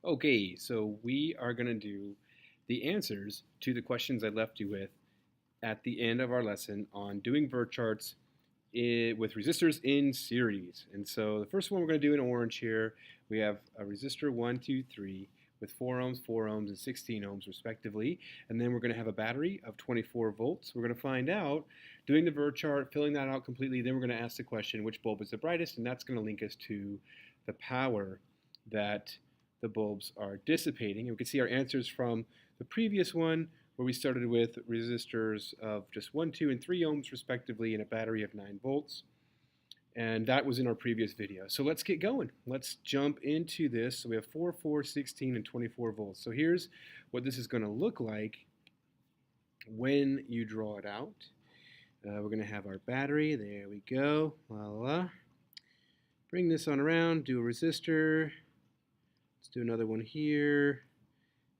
Okay, so we are going to do the answers to the questions I left you with at the end of our lesson on doing VIR charts with resistors in series. And so the first one we're going to do in orange here, we have a resistor 1, 2, 3 with 4 ohms, 4 ohms, and 16 ohms respectively. And then we're going to have a battery of 24 volts. We're going to find out, doing the VIR chart, filling that out completely, then we're going to ask the question, which bulb is the brightest? And that's going to link us to the power that the bulbs are dissipating. And we can see our answers from the previous one, where we started with resistors of just 1, 2, and 3 ohms respectively and a battery of 9 volts. And that was in our previous video. So let's get going. Let's jump into this. So we have 4, 4, 16, and 24 volts. So here's what this is going to look like when you draw it out. We're going to have our battery. There we go. La, la, la. Bring this on around. Do a resistor. Let's do another one here.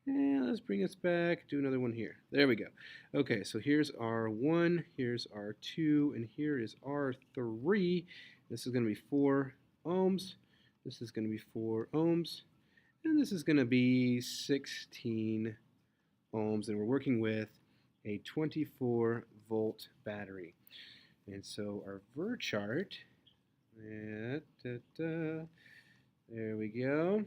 And let's bring this back, do another one here. There we go. Okay, so here's R1, here's R2, and here is R3. This is going to be 4 ohms. This is going to be 4 ohms. And this is going to be 16 ohms. And we're working with a 24 volt battery. And so our VIR chart, there we go.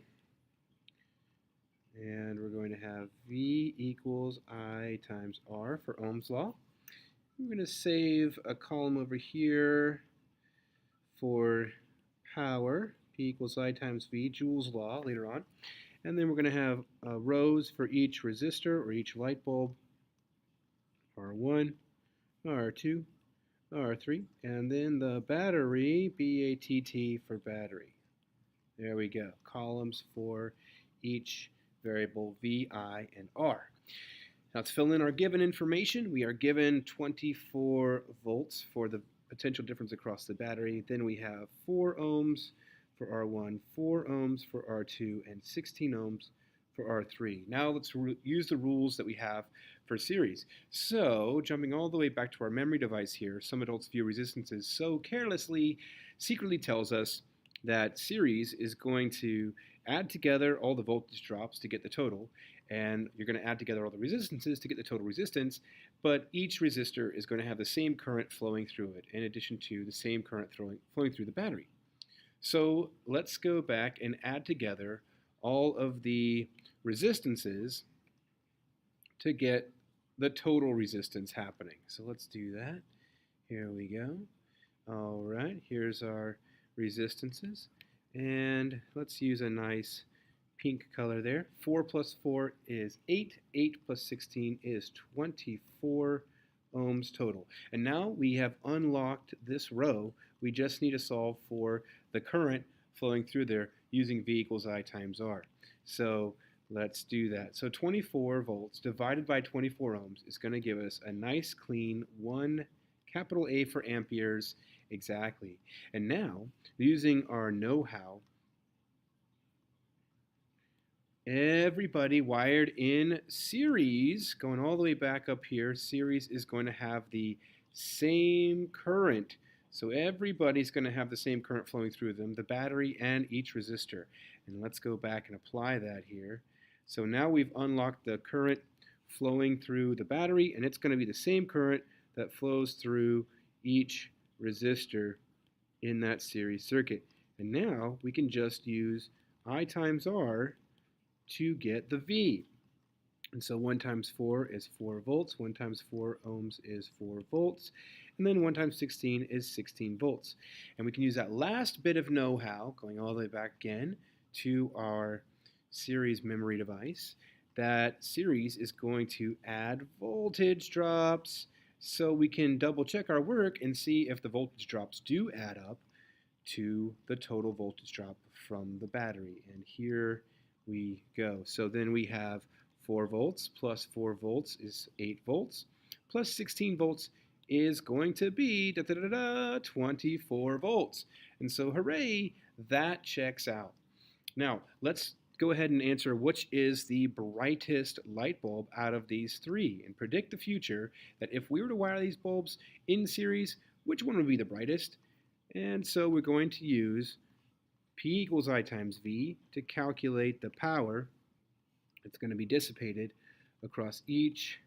And we're going to have V equals I times R for Ohm's law. We're going to save a column over here for power, P equals I times V, Joule's law later on. And then we're going to have rows for each resistor or each light bulb, R1, R2, R3, and then the battery, BATT for battery. There we go, columns for each variable V, I, and R. Now let's fill in our given information. We are given 24 volts for the potential difference across the battery. Then we have 4 ohms for R1, 4 ohms for R2, and 16 ohms for R3. Now let's use the rules that we have for series. So jumping all the way back to our memory device here, some adults view resistances so carelessly, secretly tells us that series is going to add together all the voltage drops to get the total, and you're going to add together all the resistances to get the total resistance, but each resistor is going to have the same current flowing through it, in addition to the same current flowing through the battery. So let's go back and add together all of the resistances to get the total resistance happening. So let's do that. Here we go. All right, here's our resistances. And let's use a nice pink color there. 4 plus 4 is 8. 8 plus 16 is 24 ohms total. And now we have unlocked this row. We just need to solve for the current flowing through there using V equals I times R. So let's do that. So 24 volts divided by 24 ohms is going to give us a nice clean 1 capital A for amperes exactly. And now, using our know-how, everybody wired in series, going all the way back up here, series is going to have the same current. So everybody's going to have the same current flowing through them, the battery and each resistor. And let's go back and apply that here. So now we've unlocked the current flowing through the battery, and it's going to be the same current that flows through each resistor in that series circuit. And now we can just use I times R to get the V. And so 1 times 4 is 4 volts, 1 times 4 ohms is 4 volts, and then 1 times 16 is 16 volts. And we can use that last bit of know-how, going all the way back again to our series memory device. That series is going to add voltage drops, so we can double check our work and see if the voltage drops do add up to the total voltage drop from the battery. And here we go. So then we have 4 volts plus 4 volts is 8 volts, plus 16 volts is going to be 24 volts. And so hooray, that checks out. Now let's go ahead and answer which is the brightest light bulb out of these three and predict the future, that if we were to wire these bulbs in series, which one would be the brightest? And so we're going to use P equals I times V to calculate the power that's going to be dissipated across each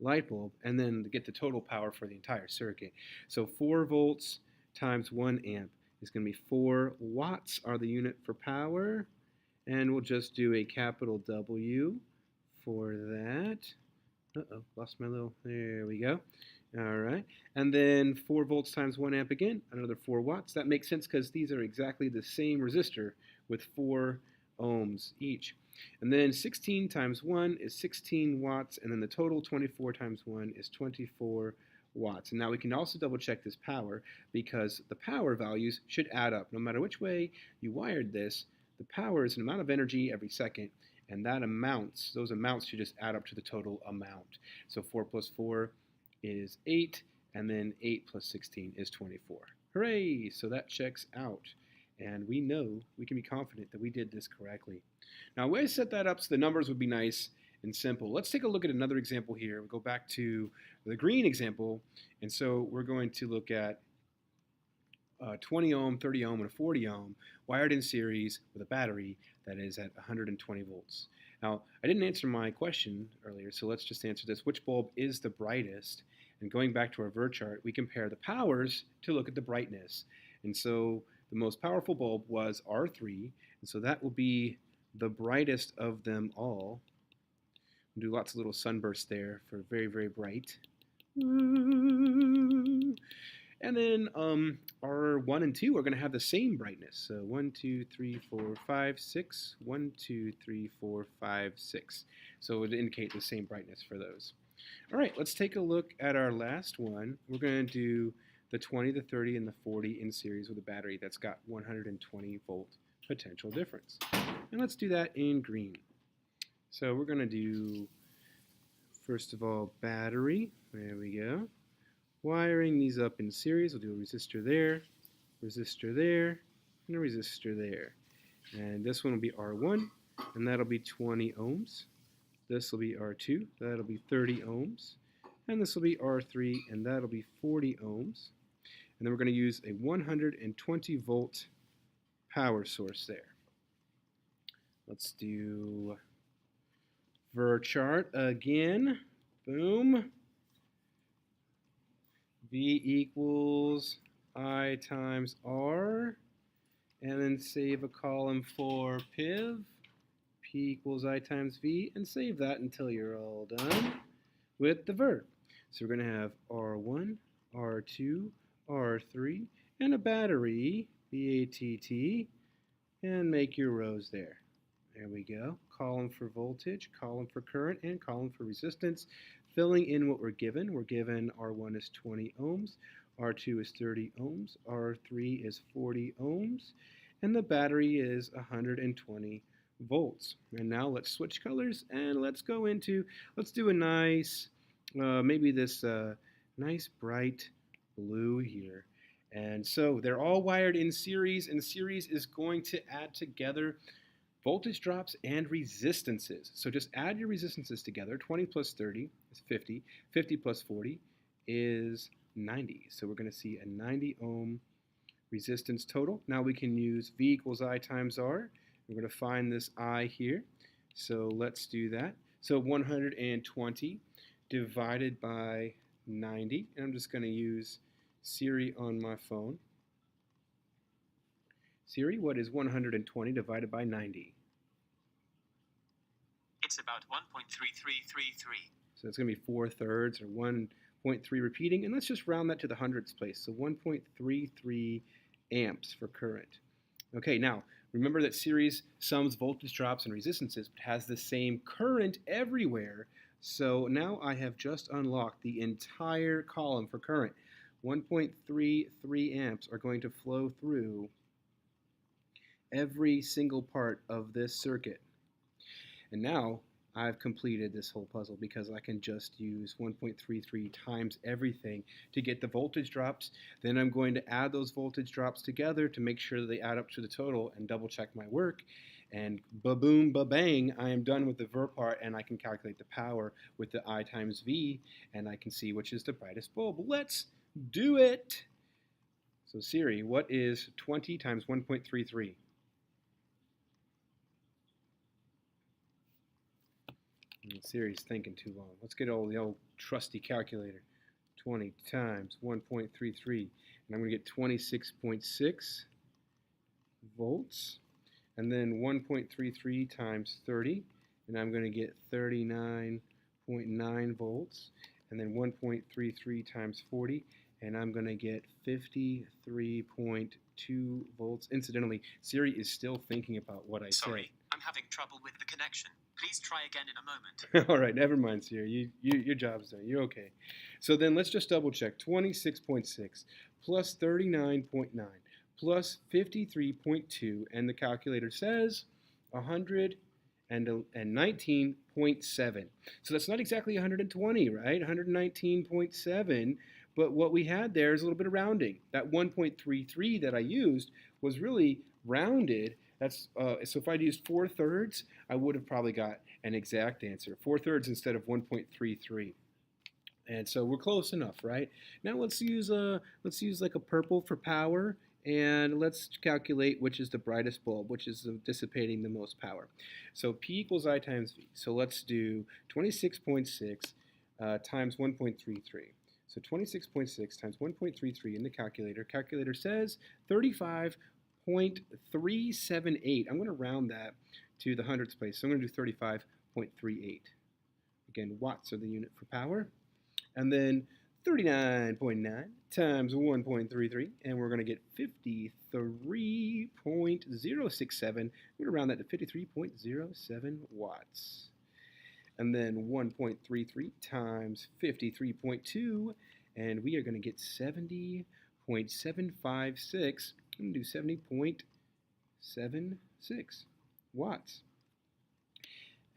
light bulb, and then to get the total power for the entire circuit. So 4 volts times 1 amp is going to be 4 watts are the unit for power, and we'll just do a capital W for that. Uh-oh, lost my little, there we go. All right, and then 4 volts times 1 amp again, another 4 watts. That makes sense because these are exactly the same resistor with 4 ohms each. And then 16 times 1 is 16 watts, and then the total 24 times 1 is 24 watts. And now we can also double check this power because the power values should add up. No matter which way you wired this, the power is an amount of energy every second, and those amounts should just add up to the total amount. So 4 plus 4 is 8, and then 8 plus 16 is 24. Hooray! So that checks out. And we know, we can be confident that we did this correctly. Now, way I set that up so the numbers would be nice and simple. Let's take a look at another example here. We'll go back to the green example. And so we're going to look at 20 ohm, 30 ohm, and a 40 ohm wired in series with a battery that is at 120 volts. Now, I didn't answer my question earlier, so let's just answer this. Which bulb is the brightest? And going back to our VIR chart, we compare the powers to look at the brightness. And so the most powerful bulb was R3, and so that will be the brightest of them all. We'll do lots of little sunbursts there for very, very bright. And then R1 and 2 are going to have the same brightness. So 1, 2, 3, 4, 5, 6. 1, 2, 3, 4, 5, 6. So it would indicate the same brightness for those. All right, let's take a look at our last one. We're going to do the 20, the 30, and the 40 in series with a battery that's got 120 volt potential difference. And let's do that in green. So we're going to do, first of all, battery. There we go. Wiring these up in series. We'll do a resistor there, and a resistor there. And this one will be R1, and that'll be 20 ohms. This will be R2, that'll be 30 ohms. And this will be R3, and that'll be 40 ohms. And then we're going to use a 120 volt power source there. Let's do VIR chart again. Boom. V equals I times R. And then save a column for PIV. P equals I times V. And save that until you're all done with the VIR. So we're going to have R1, R2, R3, and a battery, BATT, and make your rows there. There we go. Column for voltage, column for current, and column for resistance. Filling in what we're given. We're given R1 is 20 ohms, R2 is 30 ohms, R3 is 40 ohms, and the battery is 120 volts. And now let's switch colors and let's do a nice, maybe this nice bright blue here. And so they're all wired in series, and series is going to add together voltage drops and resistances. So just add your resistances together. 20 plus 30 is 50. 50 plus 40 is 90. So we're going to see a 90 ohm resistance total. Now we can use V equals I times R. We're going to find this I here. So let's do that. So 120 divided by 90. And I'm just going to use Siri on my phone. Siri, what is 120 divided by 90? It's about 1.3333. So it's going to be 4/3 or 1.3 repeating. And let's just round that to the hundredths place. So 1.33 amps for current. Okay, now remember that series sums voltage drops and resistances, but has the same current everywhere. So now I have just unlocked the entire column for current. 1.33 amps are going to flow through every single part of this circuit. And now I've completed this whole puzzle because I can just use 1.33 times everything to get the voltage drops. Then I'm going to add those voltage drops together to make sure that they add up to the total and double check my work. And ba-boom, ba-bang, I am done with the VIR part, and I can calculate the power with the I times V, and I can see which is the brightest bulb. Let's do it! So Siri, what is 20 times 1.33? Siri's thinking too long. Let's get the old trusty calculator. 20 times 1.33, and I'm going to get 26.6 volts, and then 1.33 times 30, and I'm going to get 39.9 volts, and then 1.33 times 40, and I'm going to get 53.2 volts. Incidentally, Siri is still thinking about what I said. Sorry, I'm having trouble with the connection. Please try again in a moment. All right, never mind, Siri. Your job's done. You're okay. So then let's just double check. 26.6 plus 39.9 plus 53.2, and the calculator says 119.7. So that's not exactly 120, right? 119.7. But what we had there is a little bit of rounding. That 1.33 that I used was really rounded. That's so if I'd used 4/3, I would have probably got an exact answer. 4/3 instead of 1.33. And so we're close enough, right? Now let's use like a purple for power, and let's calculate which is the brightest bulb, which is dissipating the most power. So P equals I times V. So let's do 26.6 times 1.33. So 26.6 times 1.33 in the calculator. Calculator says 35.378. I'm going to round that to the hundredths place. So I'm going to do 35.38. Again, watts are the unit for power. And then 39.9 times 1.33, and we're going to get 53.067. I'm going to round that to 53.07 watts. And then 1.33 times 53.2, and we are going to get 70.756. I'm going to do 70.76 watts.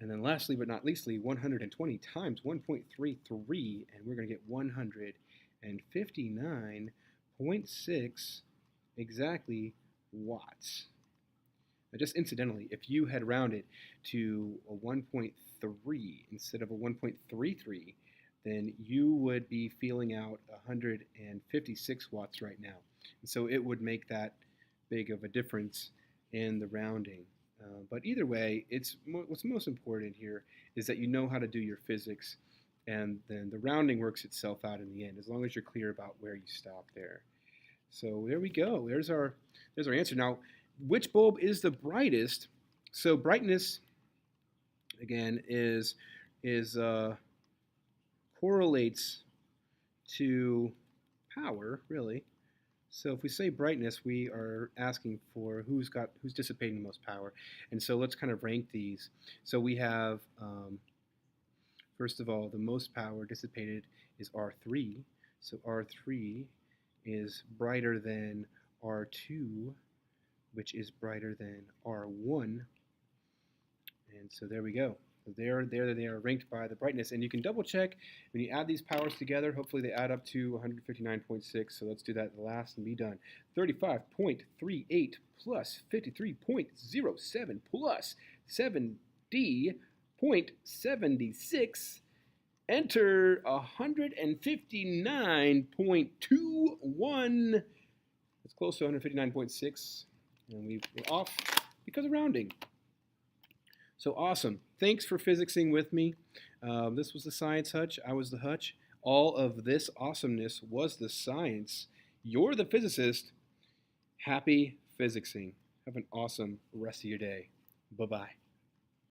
And then lastly but not leastly, 120 times 1.33, and we're going to get 159.6 exactly watts. Now just incidentally, if you had rounded to a 1.3 instead of a 1.33, then you would be feeling out 156 watts right now. And so it would make that big of a difference in the rounding. But either way, what's most important here is that you know how to do your physics, and then the rounding works itself out in the end, as long as you're clear about where you stop there. So there we go. There's our answer. Now, which bulb is the brightest? So brightness, again, correlates to power, really. So if we say brightness, we are asking for who's dissipating the most power. And so let's kind of rank these. So we have, first of all, the most power dissipated is R3. So R3 is brighter than R2, which is brighter than R1. And so there we go. So they are ranked by the brightness, and you can double check when you add these powers together. Hopefully they add up to 159.6. So let's do that last and be done. 35.38 plus 53.07 plus 70.76. Enter 159.21. It's close to 159.6, and we're off because of rounding. So awesome. Thanks for physicsing with me. This was the Science Hutch. I was the Hutch. All of this awesomeness was the science. You're the physicist. Happy physicsing. Have an awesome rest of your day. Bye-bye.